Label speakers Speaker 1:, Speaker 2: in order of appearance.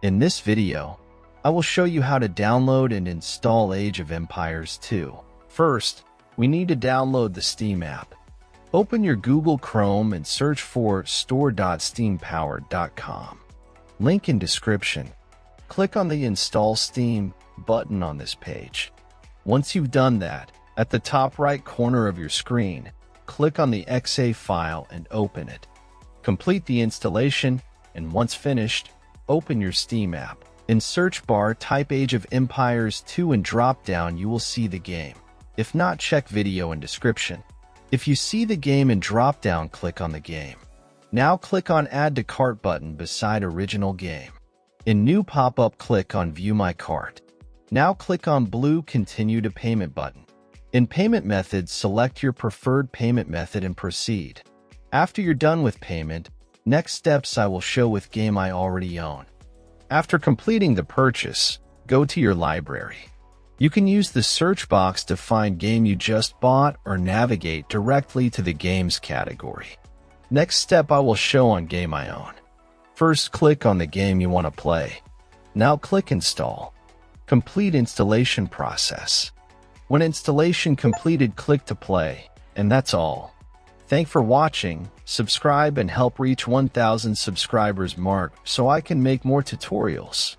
Speaker 1: In this video, I will show you how to download and install Age of Empires 2. First, we need to download the Steam app. Open your Google Chrome and search for store.steampowered.com. Link in description. Click on the Install Steam button on this page. Once you've done that, at the top right corner of your screen, click on the .exe file and open it. Complete the installation, and once finished, open your Steam app. In search bar, type Age of Empires 2 and drop down you will see the game. If not, check video in description. If you see the game in drop down, click on the game. Now click on Add to Cart button beside original game. In new pop-up, click on View My Cart. Now click on blue Continue to Payment button. In payment methods, select your preferred payment method and proceed. After you're done with payment, next steps I will show with game I already own. After completing the purchase, go to your library. You can use the search box to find game you just bought or navigate directly to the games category. Next step I will show on game I own. First, click on the game you want to play. Now click Install. Complete installation process. When installation completed, click to play, and that's all. Thanks for watching. Subscribe and help reach 1,000 subscribers mark so I can make more tutorials.